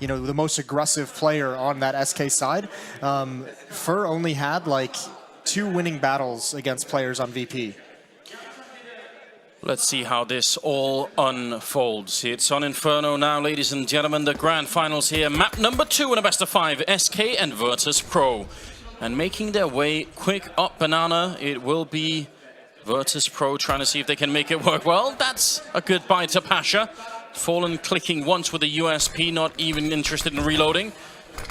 you know, the most aggressive player on that SK side. Fur only had like 2 winning battles against players on VP. Let's see how this all unfolds. It's on Inferno now, ladies and gentlemen. The grand finals here. Map number 2 in a best of 5. SK and Virtus Pro. And making their way quick up Banana, it will be Virtus Pro trying to see if they can make it work. Well, that's a goodbye to Pasha. Fallen clicking once with a USP, not even interested in reloading.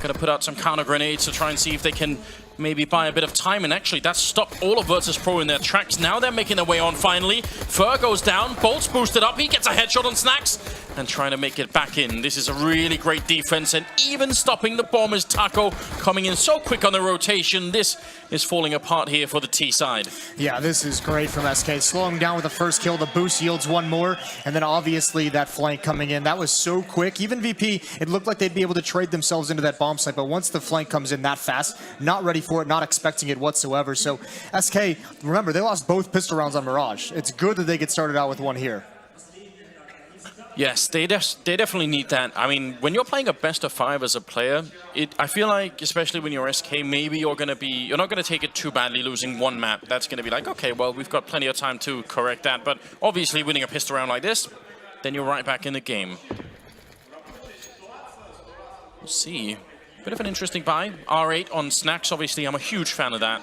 Gonna put out some counter grenades to try and see if they can maybe buy a bit of time, and actually that stopped all of Virtus Pro in their tracks. Now they're making their way on finally. Fur goes down, Bolt's boosted up, he gets a headshot on Snacks and trying to make it back in. This is a really great defense, and even stopping the bomb is Taco coming in so quick on the rotation. This is falling apart here for the T side. Yeah, this is great from SK. Slowing down with the first kill, the boost yields 1 more, and then obviously that flank coming in. That was so quick. Even VP, it looked like they'd be able to trade themselves into that bomb site, but once the flank comes in that fast, not ready for it, not expecting it whatsoever. So SK, remember, they lost both pistol rounds on Mirage. It's good that they get started out with 1 here. Yes, they definitely need that. I mean, when you're playing a best of 5 as a player, I feel like, especially when you're SK, maybe you're not gonna take it too badly losing 1 map. That's gonna be like, okay, well, we've got plenty of time to correct that. But obviously, winning a pistol round like this, then you're right back in the game. We'll see. Bit of an interesting buy. R8 on Snacks, obviously, I'm a huge fan of that.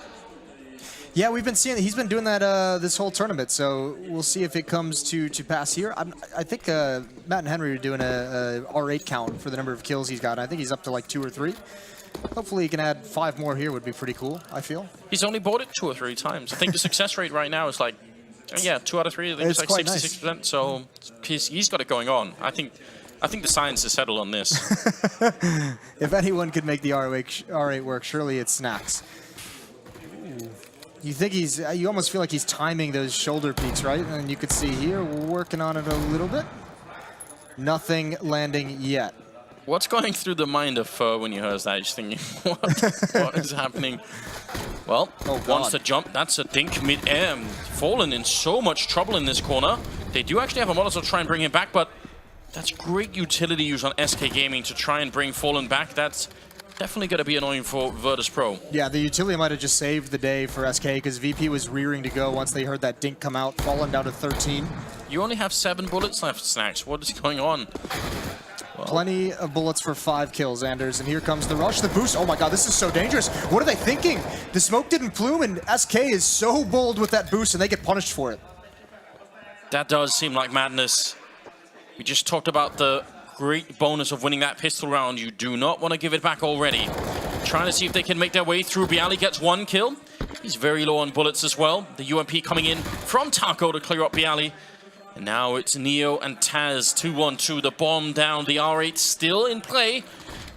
Yeah, we've been seeing he's been doing that this whole tournament, so we'll see if it comes to pass here. I think Matt and Henry are doing a R8 count for the number of kills he's got. I think he's up to like 2 or 3. Hopefully he can add 5 more here would be pretty cool, I feel. He's only bought it 2 or 3 times. I think the success rate right now is like, yeah, 2 out of 3. I think it's like 66%. Nice. So he's got it going on. I think the science is settled on this. If anyone could make the R8 work, surely it's Snacks. Ooh. You think you almost feel like he's timing those shoulder peaks, right? And you could see here, working on it a little bit. Nothing landing yet. What's going through the mind of Fur when you heard that? Just thinking, what is happening? Well, wants to jump. That's a dink mid-air. Fallen in so much trouble in this corner. They do actually have a Molotov to try and bring him back, but that's great utility use on SK Gaming to try and bring Fallen back. That's definitely going to be annoying for Virtus Pro. Yeah, the utility might have just saved the day for SK because VP was rearing to go once they heard that dink come out, fallen down to 13. You only have 7 bullets left, Snacks. What is going on? Well, plenty of bullets for 5 kills, Anders. And here comes the rush, the boost. Oh my god, this is so dangerous. What are they thinking? The smoke didn't plume, and SK is so bold with that boost, and they get punished for it. That does seem like madness. We just talked about the great bonus of winning that pistol round. You do not want to give it back already. Trying to see if they can make their way through. Bialy gets 1 kill. He's very low on bullets as well. The UMP coming in from Taco to clear up Bialy. And now it's Neo and Taz 2-1-2. The bomb down. The R8 still in play,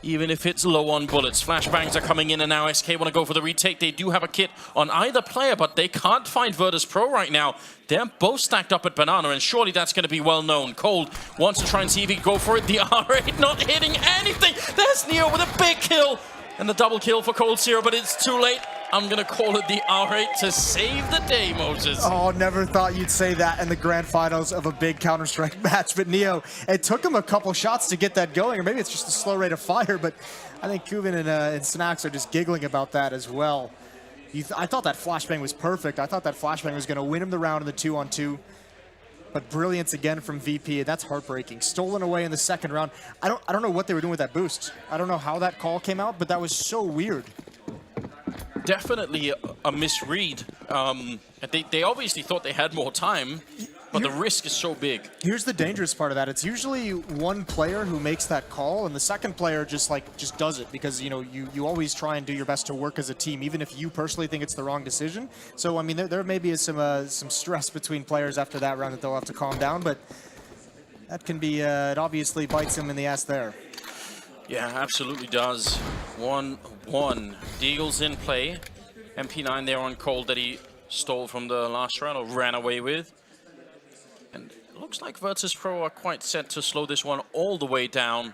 even if it's low on bullets. Flashbangs are coming in, and now SK want to go for the retake. They do have a kit on either player, but they can't find Virtus Pro right now. They're both stacked up at Banana, and surely that's going to be well known. Cold wants to try and see if he can go for it. The R8 not hitting anything. There's Neo with a big kill, and the double kill for Cold Zero, but it's too late. I'm going to call it the R8 to save the day, Moses. Oh, never thought you'd say that in the grand finals of a big Counter-Strike match. But Neo, it took him a couple shots to get that going, or maybe it's just a slow rate of fire, but I think Kuban and Snacks are just giggling about that as well. I thought that flashbang was perfect. I thought that flashbang was going to win him the round in the 2-on-2. But brilliance again from VP, and that's heartbreaking. Stolen away in the second round. I don't know what they were doing with that boost. I don't know how that call came out, but that was so weird. Definitely a misread. They obviously thought they had more time, but the risk is so big. Here's the dangerous part of that. It's usually one player who makes that call, and the second player just does it because you always try and do your best to work as a team, even if you personally think it's the wrong decision. So I mean, there maybe is some stress between players after that round that they'll have to calm down, but that can be it obviously bites them in the ass there. Yeah, absolutely does. 1-1. Deagle's in play. MP9 there on Cold that he stole from the last round or ran away with. And it looks like Virtus Pro are quite set to slow this one all the way down.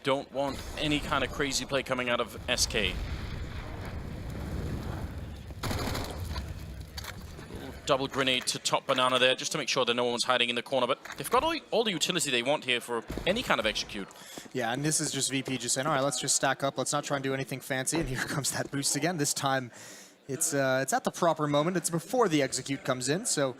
Don't want any kind of crazy play coming out of SK. double grenade to top banana there, just to make sure that no one's hiding in the corner. But they've got all the utility they want here for any kind of execute. Yeah, and this is just VP just saying, all right, let's just stack up. Let's not try and do anything fancy. And here comes that boost again. This time, it's at the proper moment. It's before the execute comes in, so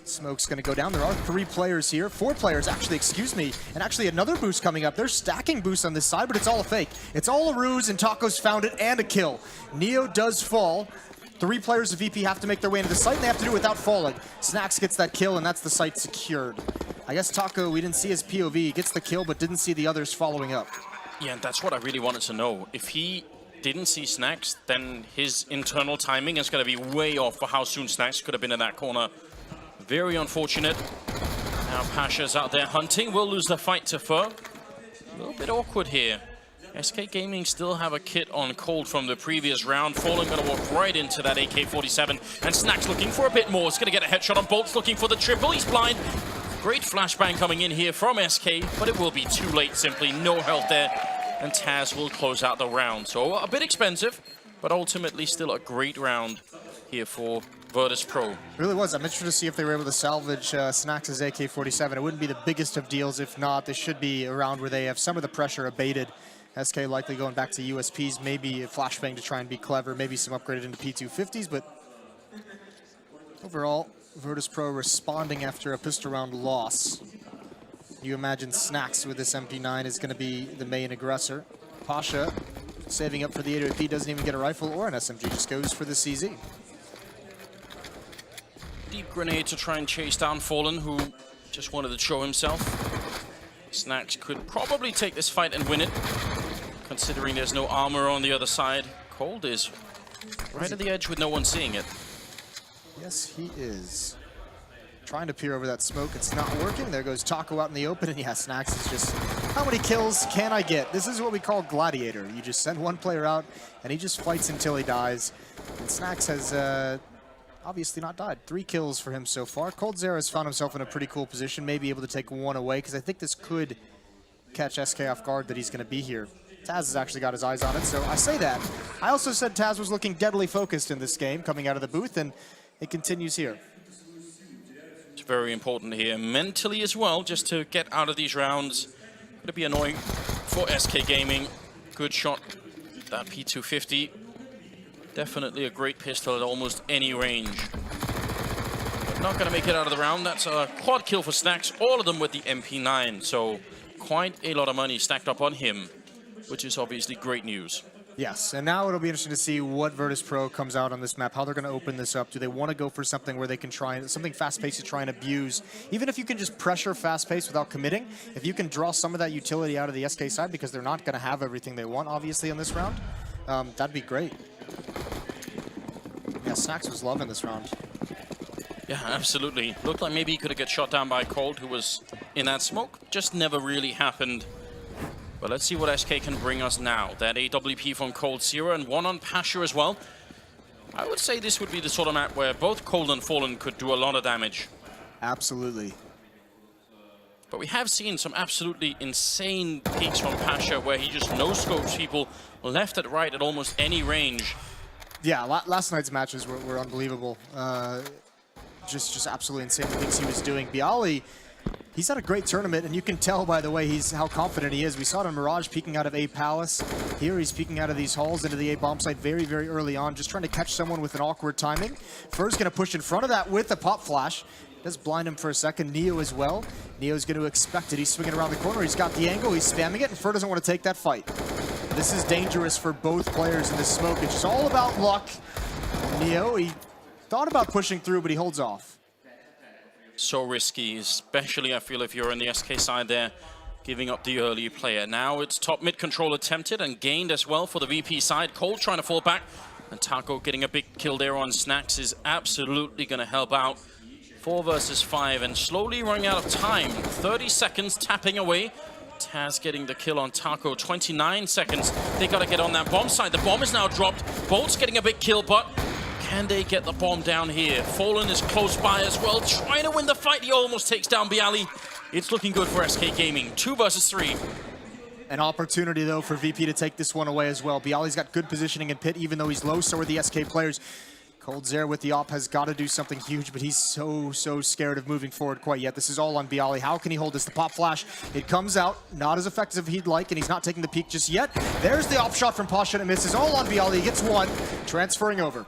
smoke's going to go down. There are 3 players here. 4 players, actually, excuse me. And actually another boost coming up. They're stacking boosts on this side, but it's all a fake. It's all a ruse, and Taco's found it, and a kill. Neo does fall. 3 players of VP have to make their way into the site, and they have to do it without falling. Snacks gets that kill, and that's the site secured. I guess Taco, we didn't see his POV. He gets the kill, but didn't see the others following up. Yeah, and that's what I really wanted to know. If he didn't see Snacks, then his internal timing is going to be way off for how soon Snacks could have been in that corner. Very unfortunate. Now Pasha's out there hunting. Will lose the fight to Fur. A little bit awkward here. SK Gaming still have a kit on Cold from the previous round. Fallen going to walk right into that AK-47. And Snacks looking for a bit more. It's going to get a headshot on Bolts, looking for the triple. He's blind. Great flashbang coming in here from SK, but it will be too late simply. No health there. And Taz will close out the round. So a bit expensive, but ultimately still a great round here for VIRTUS Pro. It really was. I'm interested to see if they were able to salvage Snacks' AK-47. It wouldn't be the biggest of deals. If not, this should be a round where they have some of the pressure abated. SK likely going back to USPs, maybe a flashbang to try and be clever, maybe some upgraded into P250s, but overall, VIRTUS Pro responding after a pistol round loss. You imagine Snacks with this MP9 is going to be the main aggressor. Pasha saving up for the 808P, doesn't even get a rifle or an SMG, just goes for the CZ. Deep grenade to try and chase down Fallen, who just wanted to show himself. Snacks could probably take this fight and win it, considering there's no armor on the other side. Cold is right at the edge with no one seeing it. Yes, he is. Trying to peer over that smoke, it's not working. There goes Taco out in the open, and yeah, Snacks is just, how many kills can I get? This is what we call Gladiator. You just send one player out, and he just fights until he dies. And Snacks has obviously not died. 3 kills for him so far. coldzera has found himself in a pretty cool position, maybe able to take 1 away, because I think this could catch SK off guard that he's going to be here. Taz has actually got his eyes on it, so I say that. I also said Taz was looking deadly focused in this game, coming out of the booth, and it continues here. It's very important here, mentally as well, just to get out of these rounds. Going to be annoying for SK Gaming. Good shot, that P250. Definitely a great pistol at almost any range. But not going to make it out of the round. That's a quad kill for Snacks, all of them with the MP9. So quite a lot of money stacked up on him, which is obviously great news. Yes, and now it'll be interesting to see what VIRTUS Pro comes out on this map, how they're going to open this up. Do they want to go for something where they can try something fast-paced to try and abuse? Even if you can just pressure fast-paced without committing, if you can draw some of that utility out of the SK side, because they're not going to have everything they want, obviously, in this round, that'd be great. Yeah, Snacks was loving this round. Yeah, absolutely. Looked like maybe he could get shot down by Cold, who was in that smoke. Just never really happened. But let's see what SK can bring us now. That AWP from coldzera and 1 on Pasha as well. I would say this would be the sort of map where both Cold and Fallen could do a lot of damage. Absolutely. But we have seen some absolutely insane peaks from Pasha where he just no-scopes people left and right at almost any range. Yeah, last night's matches were unbelievable. Just absolutely insane the things he was doing. Bialy, he's had a great tournament, and you can tell by the way how confident he is. We saw it on Mirage peeking out of A Palace. Here he's peeking out of these halls into the A bomb site very, very early on, just trying to catch someone with an awkward timing. Fur's going to push in front of that with a pop flash. Does blind him for a second. Neo as well. Neo's going to expect it. He's swinging around the corner. He's got the angle. He's spamming it, and Fur doesn't want to take that fight. This is dangerous for both players in this smoke. It's just all about luck. Neo, he thought about pushing through, but he holds off. So risky, especially I feel if you're on the SK side there, giving up the early player. Now it's top mid control attempted and gained as well for the VP side. Cold trying to fall back, and Taco getting a big kill there on Snacks is absolutely going to help out. 4 versus 5 and slowly running out of time. 30 seconds tapping away. Taz getting the kill on Taco. 29 seconds. They got to get on that bomb side. The bomb is now dropped. Bolt's getting a big kill, but can they get the bomb down here? Fallen is close by as well, trying to win the fight. He almost takes down Bialy. It's looking good for SK Gaming. 2 versus 3. An opportunity, though, for VP to take this one away as well. Bialy's got good positioning in pit, even though he's low, so are the SK players. coldzera with the op has got to do something huge, but he's so scared of moving forward quite yet. This is all on Bialy. How can he hold this? The pop flash, it comes out, not as effective as he'd like, and he's not taking the peek just yet. There's the op shot from Pasha, and it misses. All on Bialy. He gets one, transferring over.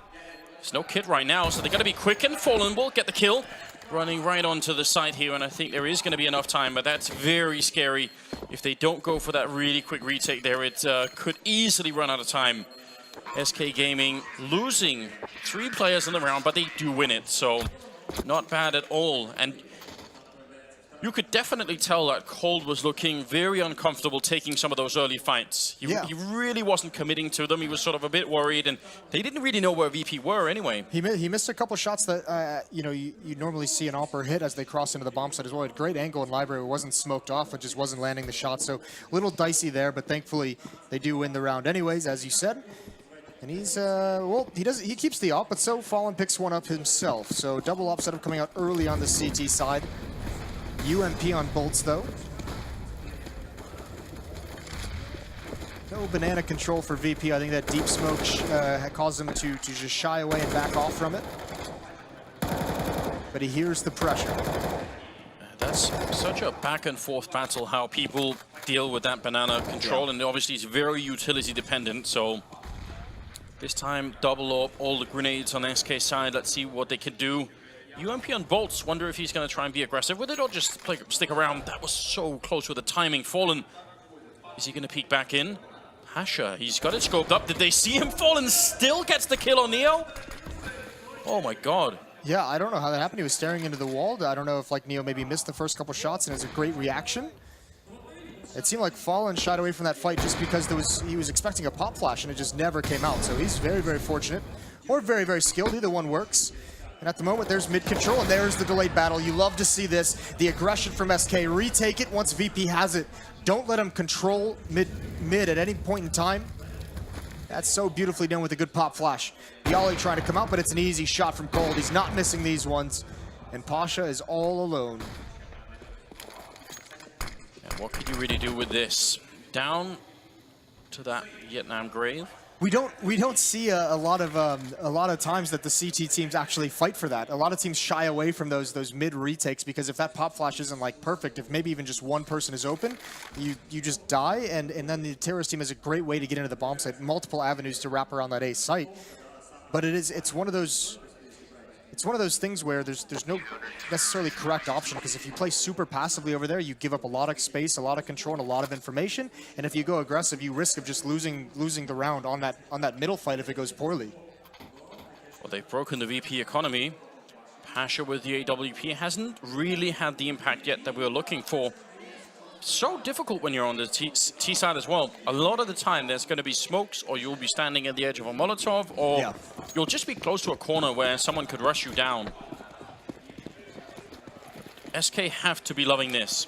There's no kit right now, so they got to be quick, and Fallen will get the kill. Running right onto the side here, and I think there is going to be enough time, but that's very scary. If they don't go for that really quick retake there, it could easily run out of time. SK Gaming losing 3 players in the round, but they do win it, so not bad at all. And you could definitely tell that Cold was looking very uncomfortable taking some of those early fights. He really wasn't committing to them. He was sort of a bit worried, and they didn't really know where VP were anyway. He missed a couple shots that you know you normally see an opper hit as they cross into the bomb site as well. He had great angle in library. It wasn't smoked off. It just wasn't landing the shot. So a little dicey there, but thankfully they do win the round anyways, as you said. And he's, well, he keeps the op, but so Fallen picks one up himself. So double op setup coming out early on the CT side. UMP on bolts, though. No banana control for VP. I think that deep smoke caused him to just shy away and back off from it. But he hears the pressure. That's such a back and forth battle, how people deal with that banana control, and obviously it's very utility dependent, so this time double up all the grenades on the SK side. Let's see what they can do. UMP on bolts, wonder if he's going to try and be aggressive with it or just stick around. That was so close with the timing. Fallen, is he going to peek back in? Pasha, he's got it scoped up. Did they see him? Fallen still gets the kill on Neo. Oh my god. Yeah, I don't know how that happened. He was staring into the wall. I don't know if like Neo maybe missed the first couple shots and it was a great reaction. It seemed like Fallen shied away from that fight just because he was expecting a pop flash and it just never came out. So he's very fortunate, or very skilled. Either one works. And at the moment, there's mid control, and there's the delayed battle. You love to see this. The aggression from SK. Retake it once VP has it. Don't let him control mid at any point in time. That's so beautifully done with a good pop flash. Bialy trying to come out, but it's an easy shot from Cold. He's not missing these ones. And Pasha is all alone. And what could you really do with this? Down to that Vietnam grave. We don't see a lot of times that the CT teams actually fight for that. A lot of teams shy away from those mid retakes because if that pop flash isn't like perfect, if maybe even just one person is open, you just die, and then the terrorist team has a great way to get into the bomb site, multiple avenues to wrap around that A site. But it's one of those things where there's no necessarily correct option, because if you play super passively over there, you give up a lot of space, a lot of control, and a lot of information. And if you go aggressive, you risk of just losing the round on that middle fight if it goes poorly. Well, they've broken the VP economy. Pasha with the AWP hasn't really had the impact yet that we were looking for. So difficult when you're on the T side as well. A lot of the time there's going to be smokes, or you'll be standing at the edge of a Molotov, or you'll just be close to a corner where someone could rush you down. SK have to be loving this.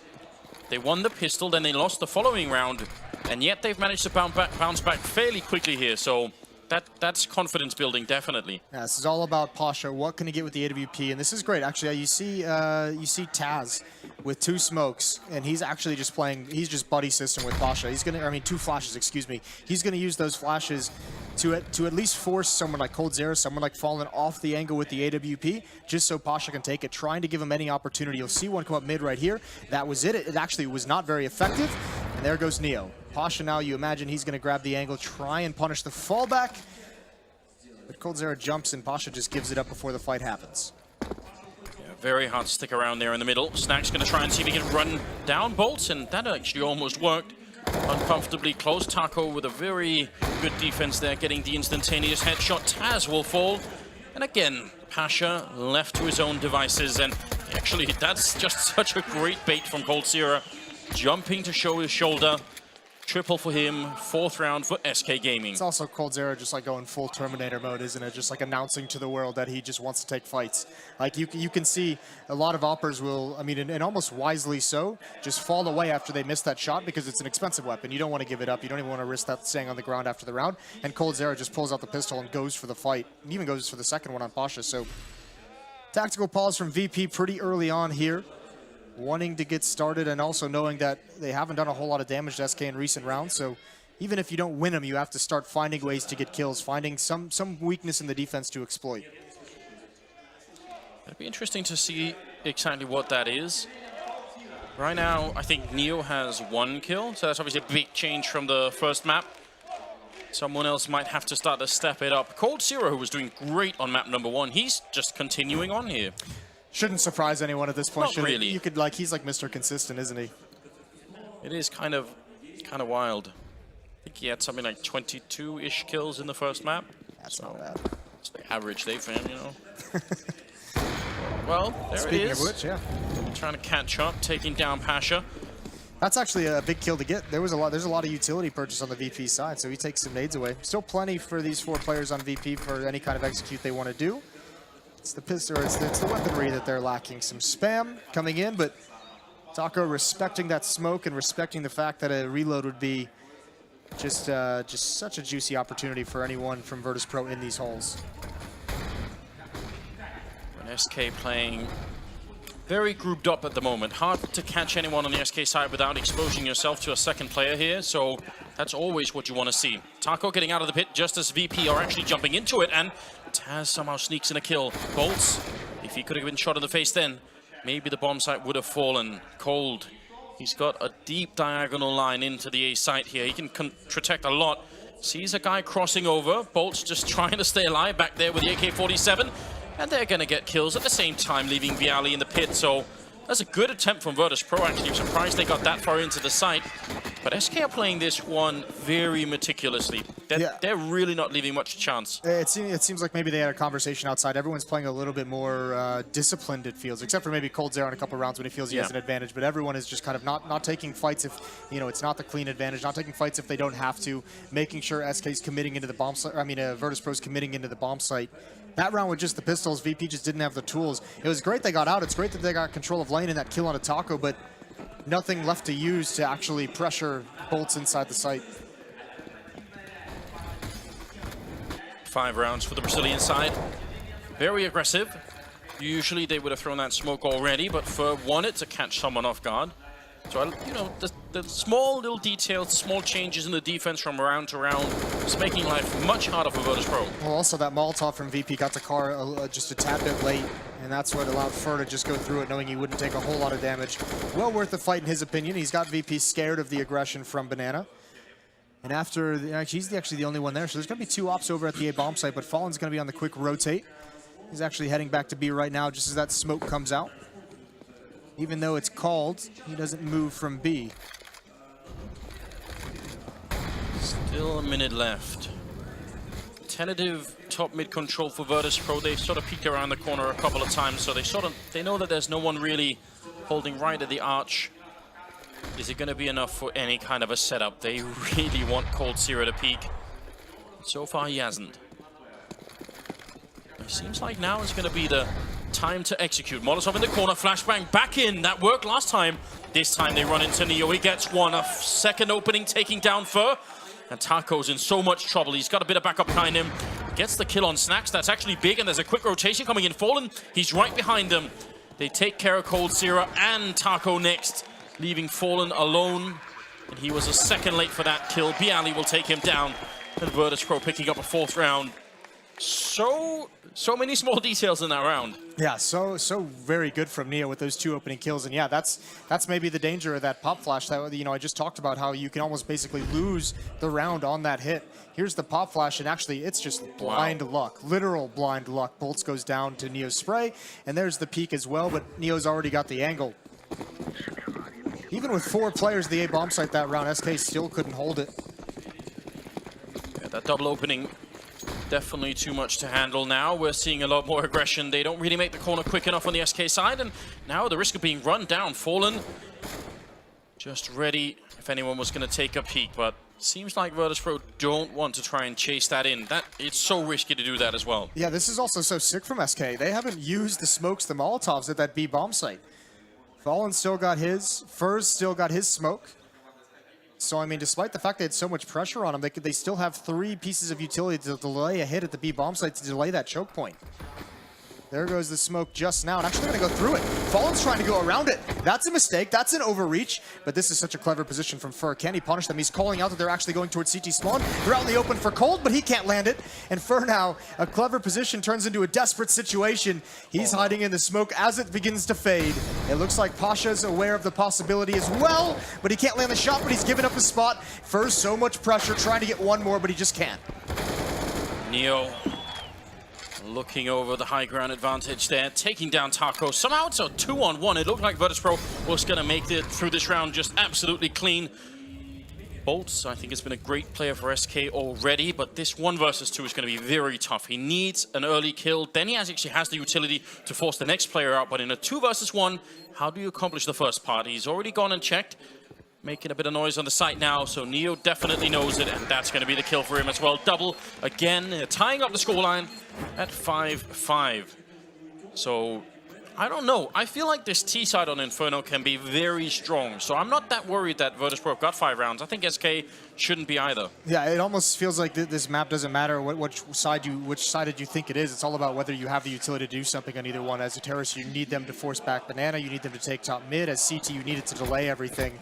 They won the pistol, then they lost the following round, and yet they've managed to bounce back fairly quickly here, so that's confidence building, definitely. Yeah, this is all about Pasha. What can he get with the AWP? And this is great, actually. You see Taz with 2 smokes, and he's actually just playing. He's just buddy system with Pasha. He's gonna, I mean, 2 flashes. Excuse me. He's gonna use those flashes to at least force someone like coldzera, someone like Fallen off the angle with the AWP, just so Pasha can take it. Trying to give him any opportunity. You'll see one come up mid right here. That was it. It actually was not very effective. And there goes Neo. Pasha now, you imagine he's going to grab the angle, try and punish the fallback. But coldzera jumps and Pasha just gives it up before the fight happens. Yeah, very hard to stick around there in the middle. Snack's going to try and see if he can run down bolts, and that actually almost worked. Uncomfortably close. Taco with a very good defense there, getting the instantaneous headshot. Taz will fall. And again, Pasha left to his own devices, and actually that's just such a great bait from coldzera. Jumping to show his shoulder. Triple for him, 4th round for SK Gaming. It's also coldzera just like going full Terminator mode, isn't it? Just like announcing to the world that he just wants to take fights. Like you can see a lot of oppers will, I mean, and almost wisely so, just fall away after they miss that shot because it's an expensive weapon. You don't want to give it up. You don't even want to risk that staying on the ground after the round. And coldzera just pulls out the pistol and goes for the fight. And even goes for the second one on Pasha. So tactical pause from VP pretty early on here. Wanting to get started and also knowing that they haven't done a whole lot of damage to SK in recent rounds, so even if you don't win them, you have to start finding ways to get kills, finding some weakness in the defense to exploit. It'd be interesting to see exactly what that is. Right now, I think Neo has 1 kill, so that's obviously a big change from the first map. Someone else might have to start to step it up. Cold Zero, who was doing great on map number 1, he's just continuing on here. Shouldn't surprise anyone at this point. Not really. You could he's like Mr. Consistent, isn't he? It is kind of wild. I think he had something like 22-ish kills in the first map. That's not bad. It's the average they fan, you know. Well, there Speaking it is. of which, yeah. Trying to catch up, taking down Pasha. That's actually a big kill to get. There's a lot of utility purchase on the VP side, so he takes some nades away. Still plenty for these 4 players on VP for any kind of execute they want to do. It's the pistol, it's the weaponry that they're lacking. Some spam coming in, but Taco respecting that smoke and respecting the fact that a reload would be just such a juicy opportunity for anyone from Virtus Pro in these holes. When SK playing very grouped up at the moment. Hard to catch anyone on the SK side without exposing yourself to a second player here, so that's always what you want to see. Taco getting out of the pit just as VP are actually jumping into it, and Taz somehow sneaks in a kill. Bolts, if he could have been shot in the face then, maybe the bomb site would have fallen. Cold, he's got a deep diagonal line into the A site here. He can protect a lot. Sees a guy crossing over. Bolts just trying to stay alive back there with the AK-47. And they're going to get kills at the same time, leaving Viali in the pit. So that's a good attempt from Virtus Pro, actually. I'm surprised they got that far into the site. But SK are playing this one very meticulously. They're really not leaving much chance. It seems like maybe they had a conversation outside. Everyone's playing a little bit more disciplined, it feels, except for maybe Cold Zero in a couple rounds when he feels he has an advantage. But everyone is just kind of not taking fights if, it's not the clean advantage, not taking fights if they don't have to, making sure SK's committing into the bomb site, Virtus Pro's committing into the bomb site. That round with just the pistols, VP just didn't have the tools. It was great they got out. It's great that they got control of lane and that kill on a Taco, but nothing left to use to actually pressure Bolts inside the site. 5 rounds for the Brazilian side. Very aggressive. Usually they would have thrown that smoke already, but Fur wanted to catch someone off guard. So, the small little details, the small changes in the defense from round to round is making life much harder for Virtus Pro. Well, also that Molotov from VP got the car just a tad bit late, and that's what allowed Fur to just go through it, knowing he wouldn't take a whole lot of damage. Well worth the fight in his opinion. He's got VP scared of the aggression from Banana. And after, he's actually the only one there, so there's going to be 2 ops over at the A bomb site, but Fallen's going to be on the quick rotate. He's actually heading back to B right now just as that smoke comes out. Even though it's called, he doesn't move from B. Still a minute left. Tentative top mid control for Virtus Pro. They sort of peeked around the corner a couple of times, so they know that there's no one really holding right at the arch. Is it going to be enough for any kind of a setup? They really want Cold Zero to peek. So far, he hasn't. It seems like now is going to be the time to execute. Molotov in the corner, flashbang back in. That worked last time. This time they run into Neo. He gets one. A second opening, taking down Fur. And Taco's in so much trouble. He's got a bit of backup behind him. Gets the kill on Snacks. That's actually big, and there's a quick rotation coming in. Fallen, he's right behind them. They take care of Cold Zero and Taco next, leaving Fallen alone. And he was a second late for that kill. Bialy will take him down. And Virtus Pro picking up a 4th round. So many small details in that round. Yeah, so very good from Neo with those 2 opening kills. And yeah, that's maybe the danger of that pop flash that, I just talked about, how you can almost basically lose the round on that hit. Here's the pop flash, and actually it's just blind luck, literal blind luck. Bolts goes down to Neo's spray, and there's the peek as well, but Neo's already got the angle. Even with 4 players at the A bomb site that round, SK still couldn't hold it. Yeah, that double opening, definitely too much to handle now. We're seeing a lot more aggression. They don't really make the corner quick enough on the SK side, and now the risk of being run down. Fallen just ready if anyone was going to take a peek, but seems like Virtus Pro don't want to try and chase that in. It's so risky to do that as well. Yeah, this is also so sick from SK. They haven't used the smokes, the Molotovs at that B bomb site. Fallen still got his, Fur's still got his smoke. So, despite the fact they had so much pressure on them, they still have 3 pieces of utility to delay a hit at the B bomb site to delay that choke point. There goes the smoke just now, and actually they're gonna go through it. Fallen's trying to go around it. That's a mistake, that's an overreach, but this is such a clever position from Fur. Can he punish them? He's calling out that they're actually going towards CT spawn. They're out in the open for Cold, but he can't land it. And Fur now, a clever position turns into a desperate situation. He's hiding in the smoke as it begins to fade. It looks like Pasha's aware of the possibility as well, but he can't land the shot, but he's given up his spot. Fur's so much pressure, trying to get one more, but he just can't. Neo looking over the high ground advantage there, taking down Taco. Somehow it's a 2-on-1. It looked like Virtus Pro was going to make it through this round just absolutely clean. Bolts, I think, has been a great player for SK already, but this 1 versus 2 is going to be very tough. He needs an early kill, then he actually has the utility to force the next player out, but in a 2 versus 1, how do you accomplish the first part? He's already gone and checked, making a bit of noise on the site now, so Neo definitely knows it, and that's going to be the kill for him as well. Double again, tying up the scoreline at 5-5. So, I don't know. I feel like this T side on Inferno can be very strong, so I'm not that worried that Virtus Pro got 5 rounds. I think SK shouldn't be either. Yeah, it almost feels like this map doesn't matter which side did you think it is. It's all about whether you have the utility to do something on either one. As a terrorist, you need them to force back Banana, you need them to take top mid. As CT, you need it to delay everything.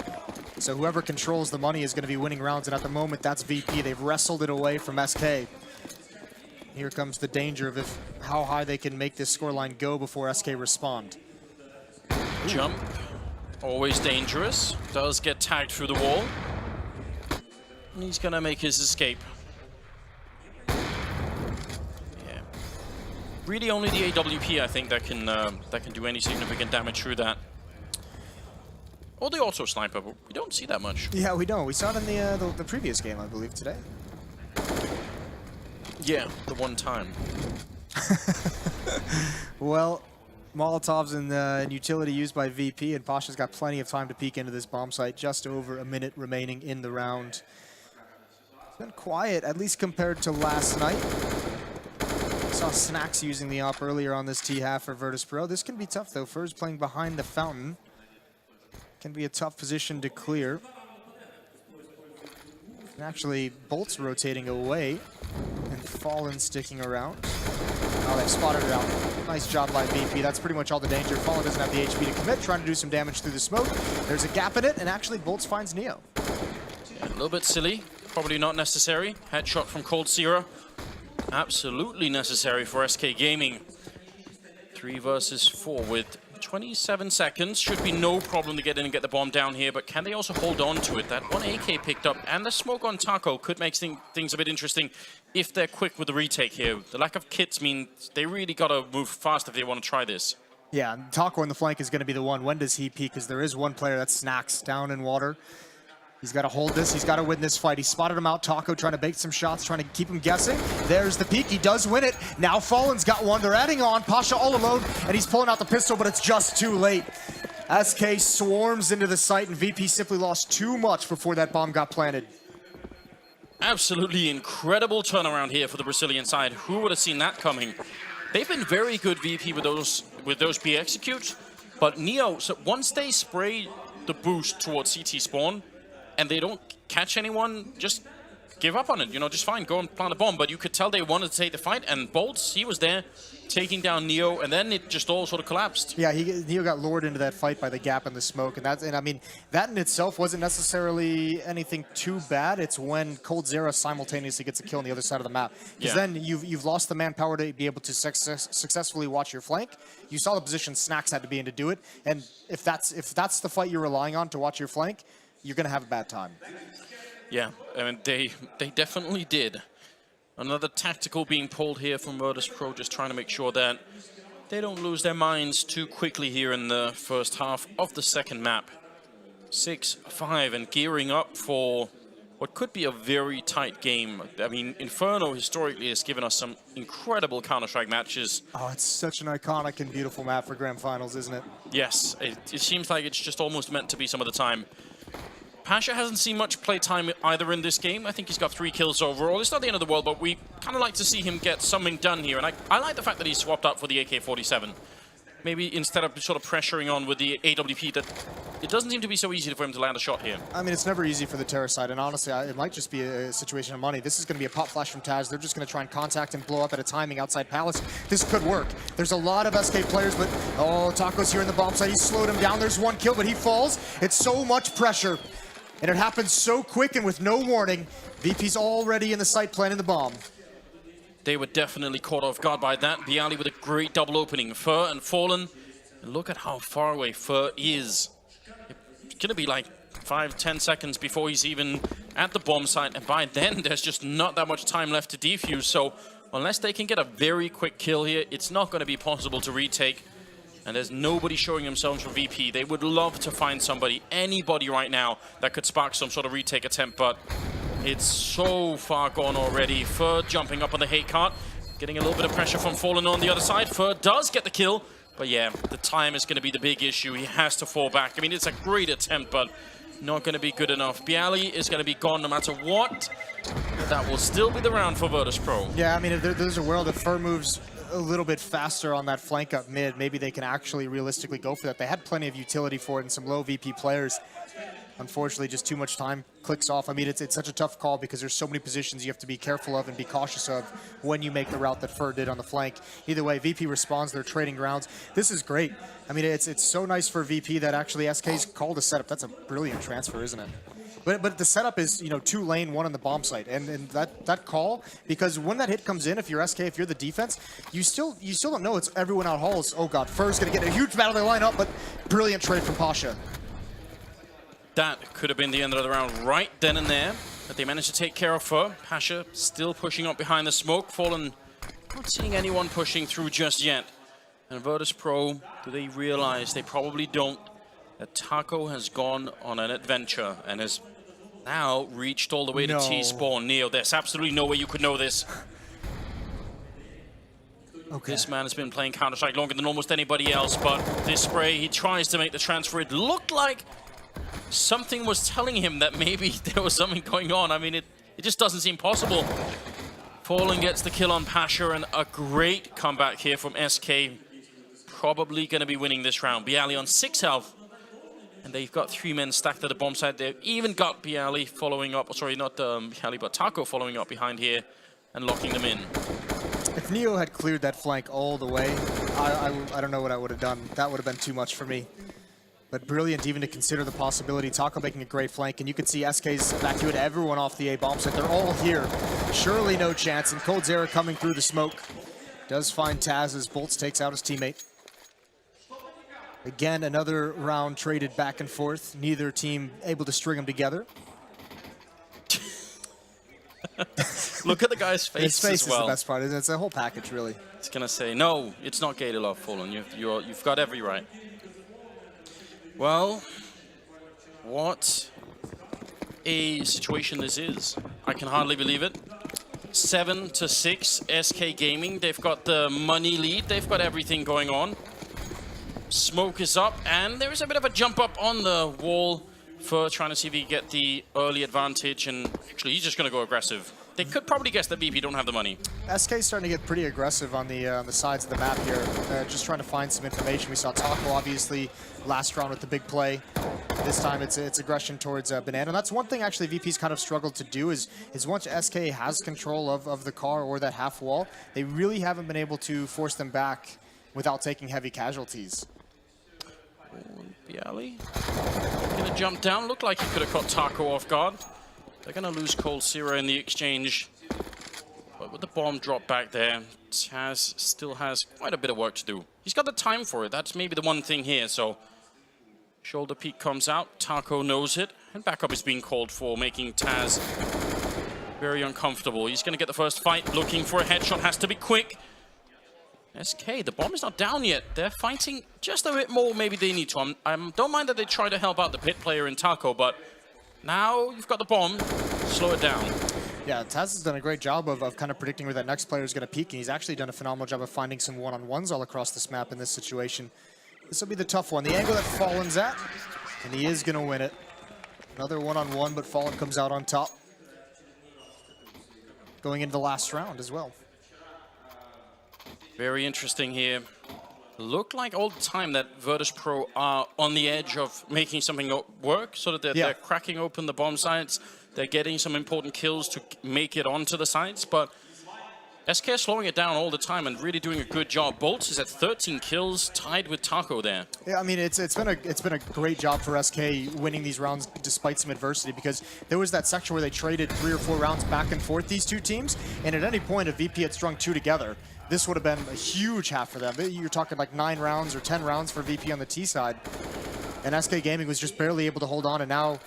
So whoever controls the money is going to be winning rounds, and at the moment, that's VP. They've wrestled it away from SK. Here comes the danger of how high they can make this scoreline go before SK respond. Jump, always dangerous. Does get tagged through the wall. And he's gonna make his escape. Yeah. Really only the AWP, I think, that can do any significant damage through that. Or the auto sniper, but we don't see that much. Yeah, we don't. We saw it in the previous game, I believe, today. Yeah, the one time. Well, Molotovs and utility used by VP, and Pasha's got plenty of time to peek into this bomb site. Just over a minute remaining in the round. It's been quiet, at least compared to last night. Saw Snacks using the op earlier on this T-half for Virtus Pro. This can be tough, though. Fur's playing behind the fountain. Can be a tough position to clear. And actually, Bolt's rotating away, and Fallen sticking around. Oh, they've spotted it out. Nice job by VP. That's pretty much all the danger. Fallen doesn't have the HP to commit, trying to do some damage through the smoke. There's a gap in it, and actually Bolts finds Neo. Yeah, a little bit silly. Probably not necessary. Headshot from Cold Sierra. Absolutely necessary for SK Gaming. 3 versus 4 with 27 seconds. Should be no problem to get in and get the bomb down here, but can they also hold on to it? That 1 AK picked up, and the smoke on Taco could make things a bit interesting if they're quick with the retake here. The lack of kits means they really got to move fast if they want to try this. Yeah, Taco on the flank is going to be the one. When does he peek? Because there is one player that Snacks down in water. He's got to hold this. He's got to win this fight. He spotted him out. Taco trying to bait some shots, trying to keep him guessing. There's the peek. He does win it. Now Fallen's got one. They're adding on. Pasha all alone, and he's pulling out the pistol, but it's just too late. SK swarms into the site, and VP simply lost too much before that bomb got planted. Absolutely incredible turnaround here for the Brazilian side. Who would have seen that coming? They've been very good, VP, with those B executes, but Neo, so once they spray the boost towards CT spawn, and they don't catch anyone, just give up on it. You know, just fine, go and plant a bomb. But you could tell they wanted to take the fight, and Bolts, he was there taking down Neo, and then it just all sort of collapsed. Yeah, Neo got lured into that fight by the gap in the smoke, and I mean, that in itself wasn't necessarily anything too bad. It's when Cold Zera simultaneously gets a kill on the other side of the map. Because then you've lost the manpower to be able to successfully watch your flank. You saw the position Snacks had to be in to do it, and if that's the fight you're relying on to watch your flank, you're going to have a bad time. Yeah, I mean, they definitely did. Another tactical being pulled here from Virtus Pro, just trying to make sure that they don't lose their minds too quickly here in the first half of the second map. 6-5 and gearing up for what could be a very tight game. I mean, Inferno historically has given us some incredible Counter-Strike matches. Oh, it's such an iconic and beautiful map for Grand Finals, isn't it? Yes, it seems like it's just almost meant to be some of the time. Pasha hasn't seen much play time either in this game. I think he's got 3 kills overall. It's not the end of the world, but we kind of like to see him get something done here. And I like the fact that he swapped up for the AK-47. maybe instead of sort of pressuring on with the AWP, that it doesn't seem to be so easy for him to land a shot here. I mean, it's never easy for the Terra side, and honestly, it might just be a situation of money. This is going to be a pop flash from Taz. They're just going to try and contact and blow up at a timing outside Palace. This could work. There's a lot of SK players, but oh, Taco's here in the bomb site. He slowed him down. There's one kill, but he falls. It's so much pressure, and it happens so quick and with no warning. VP's already in the site planting the bomb. They were definitely caught off guard by that. Bialy with a great double opening. Fer and Fallen. And look at how far away Fer is. It's going to be like 5-10 seconds before he's even at the bomb site. And by then, there's just not that much time left to defuse. So unless they can get a very quick kill here, it's not going to be possible to retake. And there's nobody showing themselves for VP. They would love to find somebody, anybody right now, that could spark some sort of retake attempt. But it's so far gone already. Fer jumping up on the hate cart, getting a little bit of pressure from Fallen on the other side. Fer does get the kill, but yeah, the time is going to be the big issue. He has to fall back. I mean, it's a great attempt, but not going to be good enough. Bialy is going to be gone no matter what. That will still be the round for Virtus Pro. Yeah, I mean, if there's a world if Fer moves a little bit faster on that flank up mid, maybe they can actually realistically go for that. They had plenty of utility for it and some low VP players. Unfortunately, just too much time clicks off. I mean, it's such a tough call because there's so many positions you have to be careful of and be cautious of when you make the route that Fer did on the flank. Either way, VP responds. They're trading rounds. This is great. I mean, it's so nice for VP that actually SK's called a setup. That's a brilliant transfer, isn't it? But the setup is, you know, 2 lane, 1 on the bomb site, and that call, because when that hit comes in, if you're SK, if you're the defense, you still don't know it's everyone out halls. Oh god, Fer's gonna get a huge battle they line up, but brilliant trade from Pasha. That could have been the end of the round right then and there, but they managed to take care of Fer. Pasha still pushing up behind the smoke. Fallen not seeing anyone pushing through just yet. And Virtus Pro, do they realize? They probably don't. That Taco has gone on an adventure and has now reached all the way to T-spawn. Neo, there's absolutely no way you could know this. Okay. This man has been playing Counter-Strike longer than almost anybody else, but this spray, he tries to make the transfer. It looked like something was telling him that maybe there was something going on. I mean, it just doesn't seem possible. Fallen gets the kill on Pasha, and a great comeback here from SK. Probably going to be winning this round. Bialy on 6 health. And they've got 3 men stacked at the bomb site. They've even got Bialy following up. Sorry, not Bialy, but Taco following up behind here and locking them in. If Neo had cleared that flank all the way, I don't know what I would have done. That would have been too much for me. But brilliant even to consider the possibility. Taco making a great flank, and you can see SK's evacuated everyone off the A bomb site. They're all here. Surely no chance. And Cold Zera coming through the smoke. Does find Taz as Bolts takes out his teammate. Again, another round traded back and forth. Neither team able to string them together. Look at the guy's face. His face as well. is the best part. It's a whole package, really. It's gonna say, no, it's not gay to love Fallen. You've got every right. Well, what a situation this is. I can hardly believe it. 7-6 SK Gaming. They've got the money lead. They've got everything going on. Smoke is up, and there is a bit of a jump up on the wall for trying to see if he can get the early advantage, and actually he's just going to go aggressive. They could probably guess that BP don't have the money. SK's starting to get pretty aggressive on the sides of the map here, just trying to find some information. We saw Taco, obviously, last round with the big play. This time it's aggression towards Banana. And that's one thing actually VP's kind of struggled to do is once SK has control of the car or that half wall, they really haven't been able to force them back without taking heavy casualties. Bialy gonna jump down. Looked like he could have caught Taco off guard. They're gonna lose Cold Zero in the exchange. But with the bomb drop back there, Taz still has quite a bit of work to do. He's got the time for it. That's maybe the one thing here. So shoulder peek comes out. Taco knows it. And backup is being called for, making Taz very uncomfortable. He's gonna get the first fight. Looking for a headshot. Has to be quick. SK, the bomb is not down yet. They're fighting just a bit more. Maybe they need to. I don't mind that they try to help out the pit player in Taco, but now you've got the bomb. Slow it down. Yeah, Taz has done a great job of kind of predicting where that next player is going to peak, and he's actually done a phenomenal job of finding some one-on-ones all across this map in this situation. This will be the tough one. The angle that Fallen's at, and he is going to win it. Another one-on-one, but Fallen comes out on top. Going into the last round as well. Very interesting here. Look like all the time that Virtus Pro are on the edge of making something not work, so that they're cracking open the bomb sites. They're getting some important kills to make it onto the sites, but SK is slowing it down all the time and really doing a good job. Bolts is at 13 kills, tied with Taco there. Yeah, I mean, it's been a great job for SK winning these rounds despite some adversity, because there was that section where they traded 3 or 4 rounds back and forth, these two teams, and at any point if VP had strung 2 together, this would have been a huge half for them. You're talking like 9 rounds or 10 rounds for VP on the T side. And SK Gaming was just barely able to hold on and now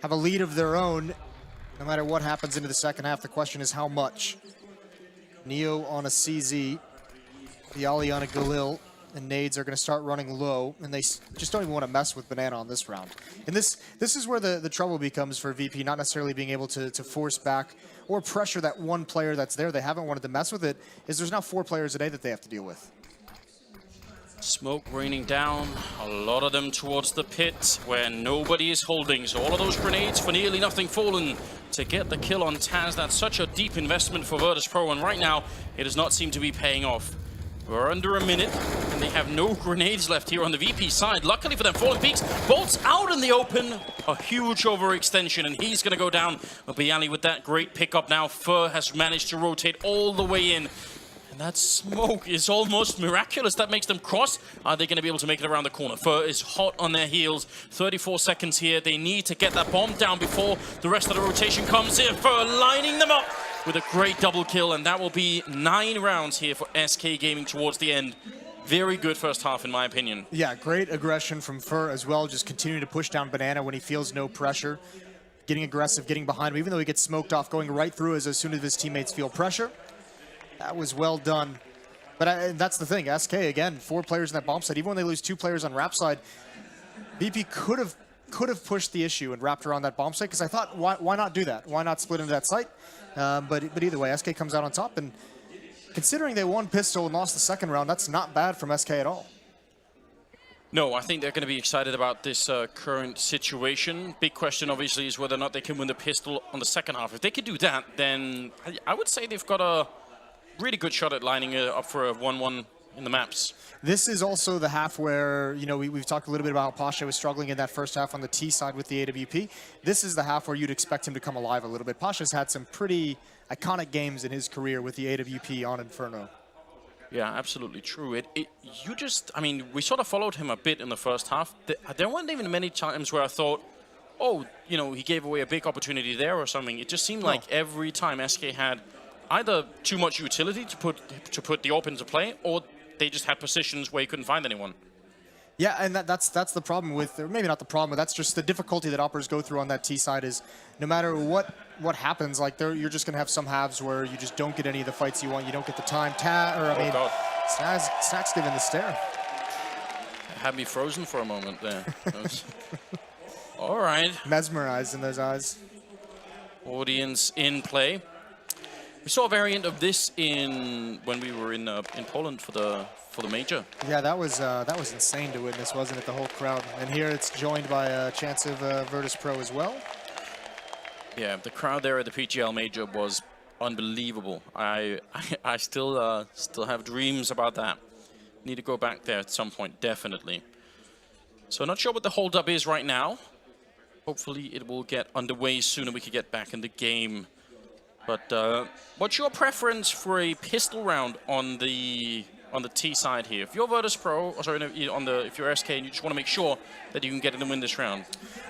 have a lead of their own. No matter what happens into the second half, the question is how much. Neo on a CZ, Yali on a Galil, and nades are going to start running low, and they just don't even want to mess with Banana on this round. And this is where the trouble becomes for VP, not necessarily being able to force back or pressure that one player that's there. They haven't wanted to mess with it, is there's now 4 players a day that they have to deal with. Smoke raining down, a lot of them towards the pit where nobody is holding. So all of those grenades for nearly nothing fallen to get the kill on Taz. That's such a deep investment for Virtus Pro, and right now it does not seem to be paying off. We're under a minute, and they have no grenades left here on the VP side. Luckily for them, Falling Peaks, Bolts out in the open. A huge overextension, and he's going to go down. Bialy with that great pickup now. Fur has managed to rotate all the way in. And that smoke is almost miraculous. That makes them cross. Are they going to be able to make it around the corner? Fur is hot on their heels. 34 seconds here. They need to get that bomb down before the rest of the rotation comes in. Fur lining them up with a great double kill, and that will be 9 rounds here for SK Gaming towards the end. Very good first half, in my opinion. Yeah, great aggression from Fur as well, just continuing to push down Banana when he feels no pressure. Getting aggressive, getting behind him, even though he gets smoked off, going right through as soon as his teammates feel pressure. That was well done. But that's the thing, SK, again, 4 players in that bomb side. Even when they lose 2 players on Rap side, VP could have pushed the issue and wrapped around that bomb site, because I thought, why not do that? Why not split into that site? But either way, SK comes out on top, and considering they won pistol and lost the second round, that's not bad from SK at all. No, I think they're going to be excited about this current situation. Big question, obviously, is whether or not they can win the pistol on the second half. If they could do that, then I would say they've got a really good shot at lining it up for a 1-1 in the maps. This is also the half where, you know, we've talked a little bit about how Pasha was struggling in that first half on the T side with the AWP. This is the half where you'd expect him to come alive a little bit. Pasha's had some pretty iconic games in his career with the AWP on Inferno. Yeah, absolutely true. I mean, we sort of followed him a bit in the first half. There weren't even many times where I thought, oh, you know, he gave away a big opportunity there or something. It just seemed like every time SK had either too much utility to put the AWP into play, or they just had positions where he couldn't find anyone. Yeah, and that's the problem with, or maybe not the problem, but that's just the difficulty that operators go through on that T side is no matter what happens, like you're just going to have some halves where you just don't get any of the fights you want, you don't get the time. Snack's giving the stare. Had me frozen for a moment there. All right. Mesmerized in those eyes. Audience in play. We saw a variant of this when we were in Poland for the major. Yeah, that was insane to witness, wasn't it? The whole crowd, and here it's joined by a chance of Virtus Pro as well. Yeah, the crowd there at the PGL major was unbelievable. I still have dreams about that. Need to go back there at some point, definitely. So not sure what the holdup is right now. Hopefully it will get underway soon and we can get back in the game. But what's your preference for a pistol round on the T side here? If you're Virtus Pro, or sorry, if you're SK and you just want to make sure that you can get in and win this round.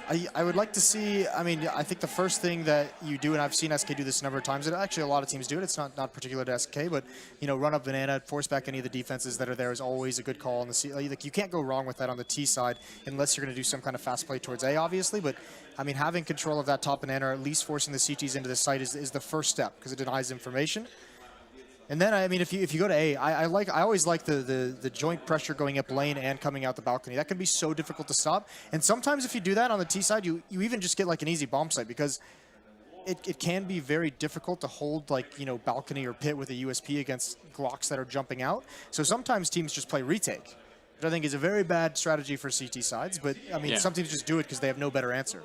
I would like to see, I mean, I think the first thing that you do, and I've seen SK do this a number of times, and actually a lot of teams do it, it's not particular to SK, but, you know, run up Banana, force back any of the defenses that are there is always a good call on the C. Like, you can't go wrong with that on the T side, unless you're going to do some kind of fast play towards A, obviously, but, I mean, having control of that top Banana, or at least forcing the CTs into the site is the first step, because it denies information. And then, I mean, if you go to A, I always like the joint pressure going up lane and coming out the balcony. That can be so difficult to stop. And sometimes if you do that on the T side, you even just get like an easy bomb site, because it can be very difficult to hold, like, you know, balcony or pit with a USP against Glocks that are jumping out. So sometimes teams just play retake, which I think is a very bad strategy for CT sides. But I mean, some teams just do it because they have no better answer.